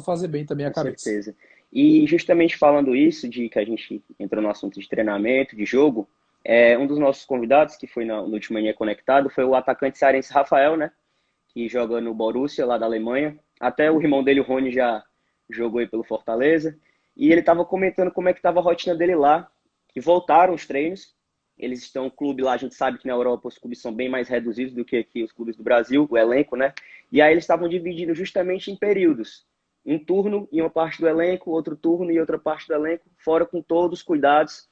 fazer bem também a Com cabeça. certeza. E justamente falando isso, de que a gente entrou no assunto de treinamento, de jogo, um dos nossos convidados, que foi no último Mania Conectado, foi o atacante cearense Rafael, né? Que joga no Borussia, lá da Alemanha. Até o irmão dele, o Rony, já jogou aí pelo Fortaleza. E ele estava comentando como é que estava a rotina dele lá, que voltaram os treinos. Eles estão, o clube lá, a gente sabe que na Europa os clubes são bem mais reduzidos do que aqui os clubes do Brasil, o elenco, né? E aí eles estavam dividindo justamente em períodos. Um turno em uma parte do elenco, outro turno em outra parte do elenco, fora com todos os cuidados.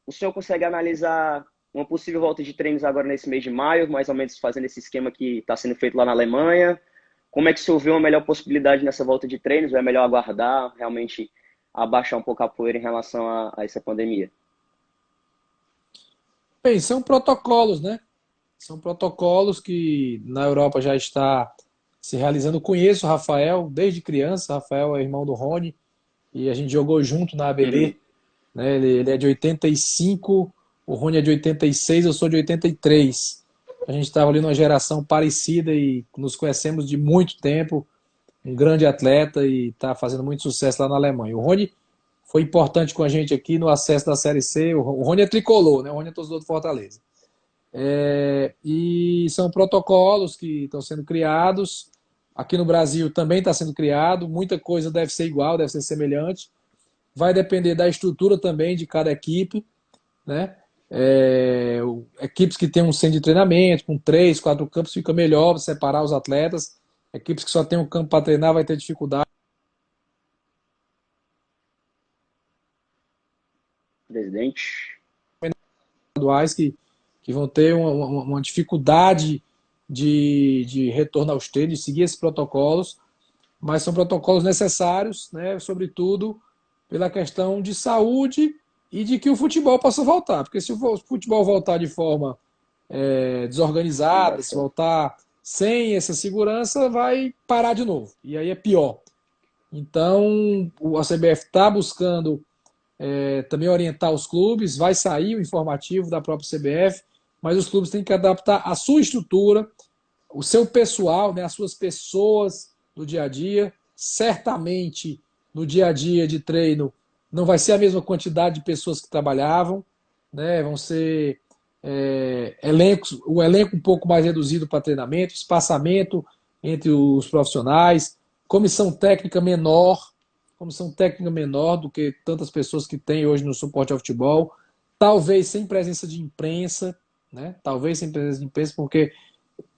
O senhor consegue analisar uma possível volta de treinos agora nesse mês de maio, mais ou menos fazendo esse esquema que está sendo feito lá na Alemanha? Como é que o senhor vê uma melhor possibilidade nessa volta de treinos? Ou é melhor aguardar, realmente abaixar um pouco a poeira em relação a essa pandemia? Bem, são protocolos, né? São protocolos que na Europa já está se realizando. Eu conheço o Rafael desde criança. Rafael é irmão do Rony e a gente jogou junto na Uhum. ABB, né? Ele é de 85, o Rony é de 86, eu sou de 83. A gente estava ali numa geração parecida e nos conhecemos de muito tempo. Um grande atleta e está fazendo muito sucesso lá na Alemanha. O Rony foi importante com a gente aqui no acesso da Série C. O Rony é tricolor, né? O Rony é torcedor do Fortaleza. E são protocolos que estão sendo criados. Aqui no Brasil também está sendo criado. Muita coisa deve ser igual, deve ser semelhante. Vai depender da estrutura também de cada equipe, né? Equipes que têm um centro de treinamento, com 3, 4 campos, fica melhor separar os atletas. Equipes que só têm um campo para treinar vai ter dificuldade Presidente. estaduais que vão ter uma dificuldade de retorno aos treinos, de seguir esses protocolos, mas são protocolos necessários, né, sobretudo pela questão de saúde e de que o futebol possa voltar. Porque se o futebol voltar de forma Não dá desorganizada, se certo. voltar sem essa segurança, vai parar de novo. E aí é pior. Então, a CBF está buscando também orientar os clubes, vai sair o informativo da própria CBF, mas os clubes têm que adaptar a sua estrutura, o seu pessoal, né, as suas pessoas do dia a dia. Certamente, no dia a dia de treino, não vai ser a mesma quantidade de pessoas que trabalhavam, né, vão ser elencos, o elenco um pouco mais reduzido para treinamento, espaçamento entre os profissionais, comissão técnica menor, comissão técnica menor do que tantas pessoas que tem hoje no suporte ao futebol, talvez sem presença de imprensa, né? Talvez sem presença de imprensa, porque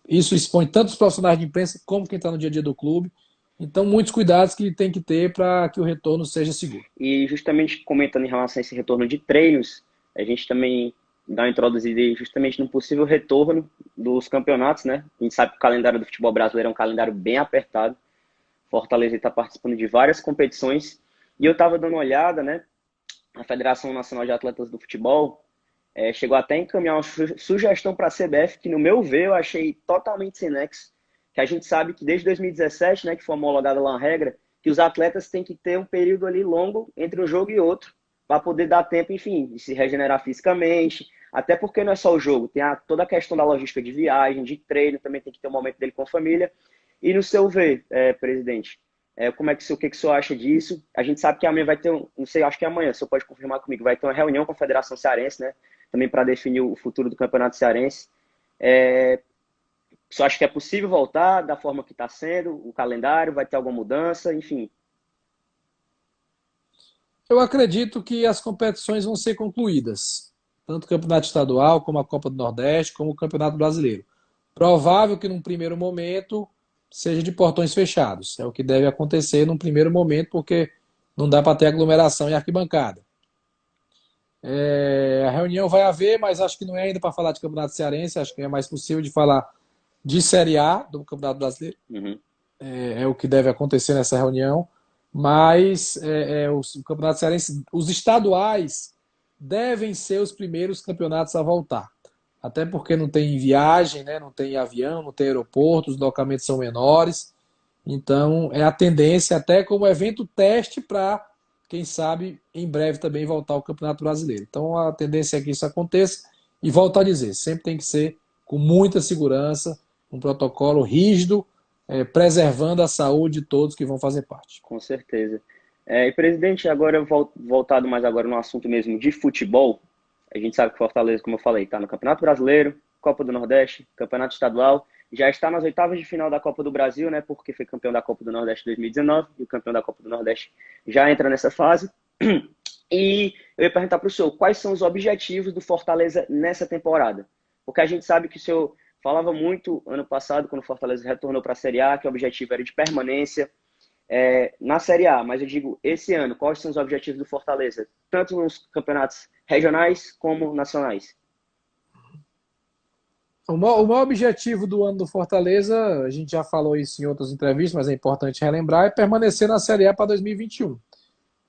isso expõe tanto os profissionais de imprensa como quem está no dia a dia do clube. Então, muitos cuidados que tem que ter para que o retorno seja seguro. E justamente comentando em relação a esse retorno de treinos, a gente também dá uma introduzida aí justamente no possível retorno dos campeonatos, né? A gente sabe que o calendário do futebol brasileiro é um calendário bem apertado. Fortaleza está participando de várias competições. E eu estava dando uma olhada, né? A Federação Nacional de Atletas do Futebol chegou até a encaminhar uma sugestão para a CBF, que no meu ver eu achei totalmente sem nexo, que a gente sabe que desde 2017, né, que foi homologada lá uma regra, que os atletas têm que ter um período ali longo entre um jogo e outro, para poder dar tempo, enfim, de se regenerar fisicamente, até porque não é só o jogo, tem toda a questão da logística de viagem, de treino, também tem que ter um momento dele com a família. E no seu ver, presidente, como é que o que, que o senhor acha disso? A gente sabe que amanhã vai ter, não sei, acho que é amanhã, o senhor pode confirmar comigo, vai ter uma reunião com a Federação Cearense, né? Também para definir o futuro do Campeonato Cearense. O senhor acha que é possível voltar da forma que está sendo, o calendário, vai ter alguma mudança, enfim. Eu acredito que as competições vão ser concluídas, tanto o Campeonato Estadual, como a Copa do Nordeste, como o Campeonato Brasileiro. Provável que num primeiro momento seja de portões fechados. É o que deve acontecer num primeiro momento, porque não dá para ter aglomeração em arquibancada. A reunião vai haver, mas acho que não é ainda para falar de Campeonato Cearense, acho que é mais possível de falar de Série A do Campeonato Brasileiro. Uhum. É o que deve acontecer nessa reunião. Mas o Campeonato Cearense, os estaduais devem ser os primeiros campeonatos a voltar. Até porque não tem viagem, né? Não tem avião, não tem aeroporto, os locamentos são menores. Então, é a tendência, até como evento teste para, quem sabe, em breve também voltar ao Campeonato Brasileiro. Então, a tendência é que isso aconteça. E volto a dizer, sempre tem que ser com muita segurança, um protocolo rígido, preservando a saúde de todos que vão fazer parte. Com certeza. E presidente, agora voltado mais agora no assunto mesmo de futebol, a gente sabe que Fortaleza, como eu falei, está no Campeonato Brasileiro, Copa do Nordeste, Campeonato Estadual, já está nas oitavas de final da Copa do Brasil, né? Porque foi campeão da Copa do Nordeste 2019 e o campeão da Copa do Nordeste já entra nessa fase. E eu ia perguntar para o senhor, quais são os objetivos do Fortaleza nessa temporada? Porque a gente sabe que o senhor falava muito ano passado, quando o Fortaleza retornou para a Série A, que o objetivo era de permanência na Série A. Mas eu digo, esse ano, quais são os objetivos do Fortaleza? Tanto nos campeonatos regionais como nacionais. O maior objetivo do ano do Fortaleza, a gente já falou isso em outras entrevistas, mas é importante relembrar, é permanecer na Série A para 2021.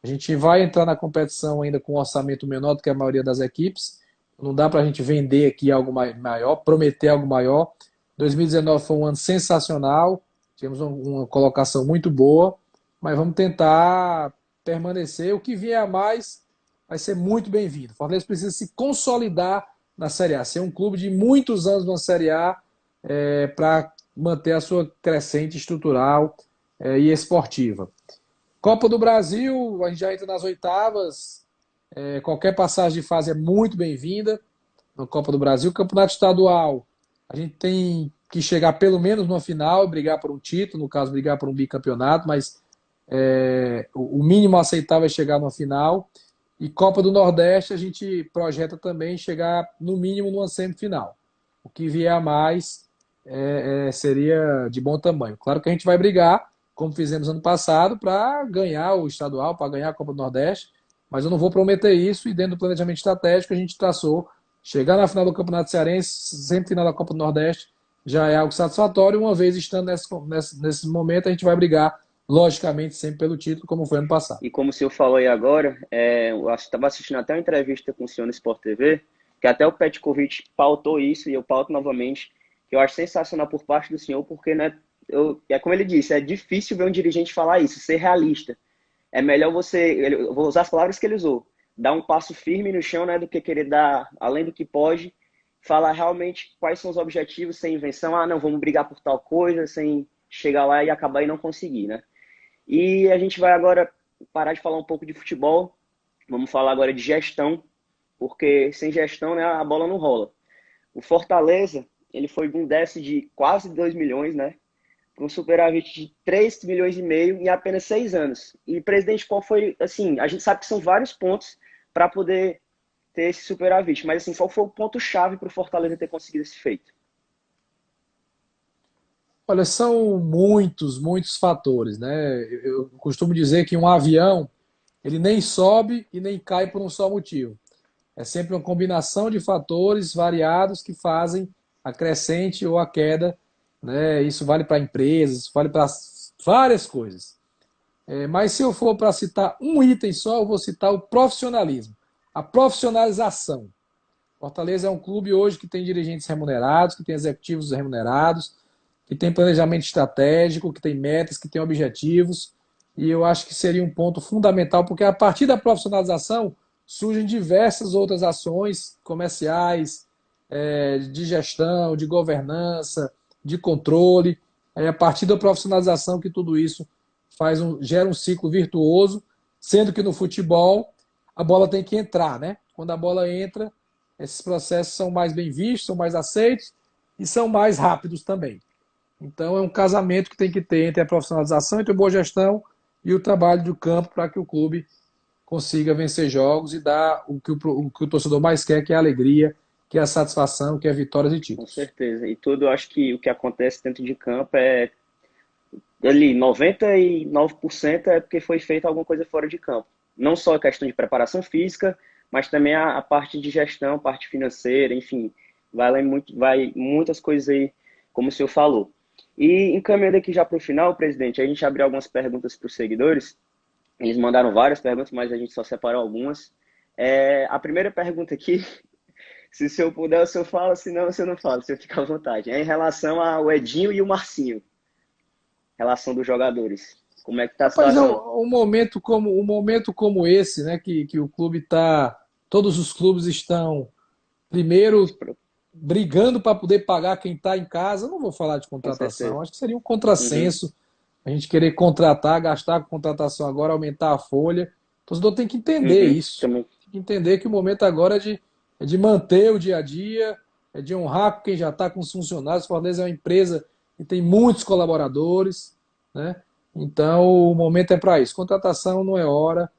A gente vai entrar na competição ainda com um orçamento menor do que a maioria das equipes. Não dá para a gente vender aqui algo maior, prometer algo maior. 2019 foi um ano sensacional, tivemos uma colocação muito boa, mas vamos tentar permanecer. O que vier a mais vai ser muito bem-vindo. O Fortaleza precisa se consolidar na Série A, ser um clube de muitos anos na Série A para manter a sua crescente estrutural e esportiva. Copa do Brasil, a gente já entra nas oitavas. Qualquer passagem de fase é muito bem-vinda na Copa do Brasil. Campeonato estadual, a gente tem que chegar pelo menos numa final e brigar por um título, no caso, brigar por um bicampeonato, mas o mínimo aceitável é chegar numa final. E Copa do Nordeste, a gente projeta também chegar no mínimo numa semifinal. O que vier a mais seria de bom tamanho. Claro que a gente vai brigar, como fizemos ano passado, para ganhar o estadual, para ganhar a Copa do Nordeste, mas eu não vou prometer isso, e dentro do planejamento estratégico a gente traçou chegar na final do Campeonato Cearense, semifinal da Copa do Nordeste, já é algo satisfatório. Uma vez estando nesse momento, a gente vai brigar, logicamente, sempre pelo título, como foi ano passado. E como o senhor falou aí agora, eu estava assistindo até uma entrevista com o senhor no Sport TV, que até o Petkovic pautou isso, e eu pauto novamente, que eu acho sensacional por parte do senhor, porque, né, é como ele disse, é difícil ver um dirigente falar isso, ser realista. É melhor eu vou usar as palavras que ele usou, dar um passo firme no chão, né, do que querer dar além do que pode, falar realmente quais são os objetivos, sem invenção, não, vamos brigar por tal coisa, sem chegar lá e acabar e não conseguir, né? E a gente vai agora parar de falar um pouco de futebol, vamos falar agora de gestão, porque sem gestão, né, a bola não rola. O Fortaleza, ele foi de um déficit de quase 2 milhões, né, para um superávit de 3 milhões e meio em apenas 6 anos. E, presidente, qual foi, assim, a gente sabe que são vários pontos para poder ter esse superávit, mas, assim, qual foi o ponto-chave para o Fortaleza ter conseguido esse feito? Olha, são muitos fatores, né? Eu costumo dizer que um avião, ele nem sobe e nem cai por um só motivo. É sempre uma combinação de fatores variados que fazem a crescente ou a queda, né? Isso vale para empresas, isso vale para várias coisas. Mas se eu for para citar um item só, eu vou citar o profissionalismo, a profissionalização. Fortaleza é um clube hoje que tem dirigentes remunerados, que tem executivos remunerados, que tem planejamento estratégico, que tem metas, que tem objetivos. E eu acho que seria um ponto fundamental, porque a partir da profissionalização surgem diversas outras ações comerciais, de gestão, de governança, de controle. É a partir da profissionalização que tudo isso gera um ciclo virtuoso, sendo que no futebol a bola tem que entrar, né? Quando a bola entra, esses processos são mais bem vistos, são mais aceitos e são mais rápidos também. Então é um casamento que tem que ter entre a profissionalização, entre a boa gestão e o trabalho do campo para que o clube consiga vencer jogos e dar o que o torcedor mais quer, que é a alegria, que é a satisfação, que é vitórias e Com títulos. certeza. E tudo, eu acho que o que acontece dentro de campo ali, 99% é porque foi feita alguma coisa fora de campo. Não só a questão de preparação física, mas também a parte de gestão, parte financeira, enfim, vai muitas coisas aí, como o senhor falou. E encaminhando aqui já para o final, presidente, a gente abriu algumas perguntas para os seguidores. Eles mandaram várias perguntas, mas a gente só separou algumas. A primeira pergunta aqui, se o senhor puder, o senhor fala, se não, o senhor não fala, o senhor fica à vontade. É em relação ao Edinho e o Marcinho, relação dos jogadores. Como é que tá a Rapaz, situação? um momento como esse, né, que o clube está, todos os clubes estão primeiro brigando para poder pagar quem está em casa. Eu não vou falar de Com certeza. contratação, acho que seria um Uhum, contrassenso a gente querer contratar, gastar com contratação agora, aumentar a folha. O torcedor tem que entender uhum, isso. também. Tem que entender que o momento agora é de manter o dia a dia, é de honrar quem já está com os funcionários. O Fortaleza é uma empresa que tem muitos colaboradores, né? Então o momento é para isso. Contratação não é hora,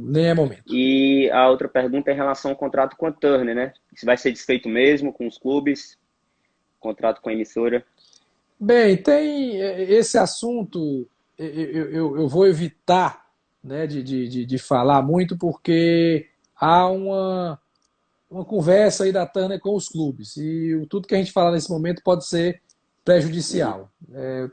nem é momento. E a outra pergunta é em relação ao contrato com a Turner, né? Se vai ser desfeito mesmo com os clubes, contrato com a emissora. Bem, tem esse assunto, eu vou evitar, né, de falar muito, porque há uma conversa aí da Turner com os clubes, e tudo que a gente falar nesse momento pode ser Uhum. prejudicial.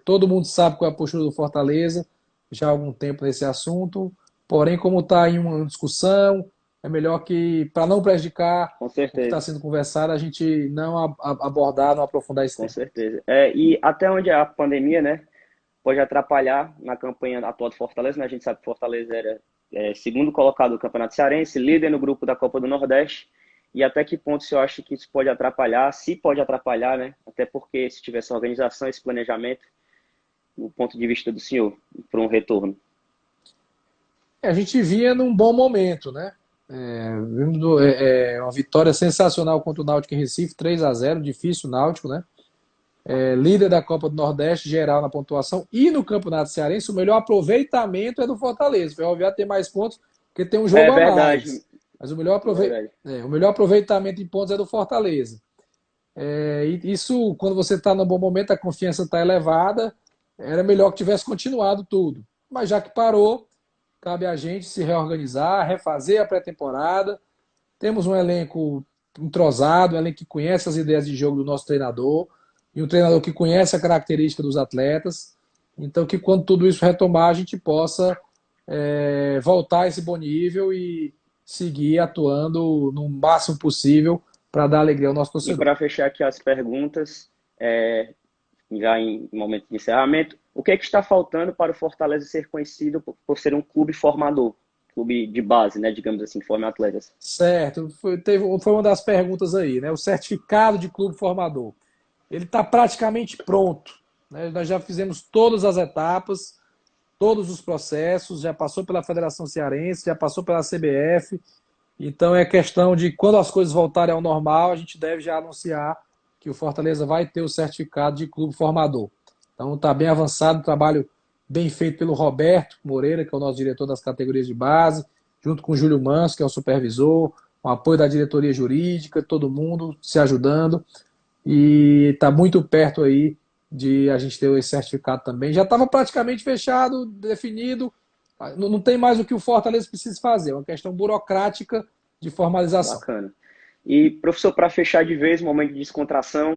Todo mundo sabe qual é a postura do Fortaleza, já há algum tempo nesse assunto, porém, como está em uma discussão, é melhor que, para não prejudicar Com o que está certeza, sendo conversado, a gente não abordar, não aprofundar esse com tema. certeza. E até onde a pandemia, né, pode atrapalhar na campanha atual do Fortaleza, né? A gente sabe que o Fortaleza era segundo colocado do Campeonato Cearense, líder no grupo da Copa do Nordeste. E até que ponto você acha que isso pode atrapalhar? Se pode atrapalhar, né? Até porque se tiver essa organização, esse planejamento, do ponto de vista do senhor, para um retorno. A gente vinha num bom momento, né? Uma vitória sensacional contra o Náutico em Recife, 3-0, difícil o Náutico, né? Líder da Copa do Nordeste, geral na pontuação, e no Campeonato Cearense, o melhor aproveitamento é do Fortaleza. O Ferroviário tem mais pontos porque tem um É jogo a verdade, mais. Mas é verdade. o melhor aproveitamento em pontos é do Fortaleza. E isso, quando você está no bom momento, a confiança está elevada, era melhor que tivesse continuado tudo. Mas já que parou, cabe a gente se reorganizar, refazer a pré-temporada. Temos um elenco entrosado, um elenco que conhece as ideias de jogo do nosso treinador, e um treinador que conhece a característica dos atletas. Então, que quando tudo isso retomar, a gente possa voltar a esse bom nível e seguir atuando no máximo possível para dar alegria ao nosso E torcedor. para fechar aqui as perguntas, já em momento de encerramento, o que é que está faltando para o Fortaleza ser conhecido por ser um clube formador, clube de base, né, digamos assim, que forma atletas? Certo, foi uma das perguntas aí, né? O certificado de clube formador. Ele está praticamente pronto, né? Nós já fizemos todas as etapas, todos os processos, já passou pela Federação Cearense, já passou pela CBF. Então é questão de quando as coisas voltarem ao normal, a gente deve já anunciar que o Fortaleza vai ter o certificado de clube formador. Então está bem avançado, trabalho bem feito pelo Roberto Moreira, que é o nosso diretor das categorias de base, junto com o Júlio Manso, que é o supervisor, com o apoio da diretoria jurídica, todo mundo se ajudando. E está muito perto aí de a gente ter esse certificado também. Já estava praticamente fechado, definido. Não tem mais o que o Fortaleza precisa fazer, é uma questão burocrática de formalização. Bacana. E, professor, para fechar de vez, momento de descontração,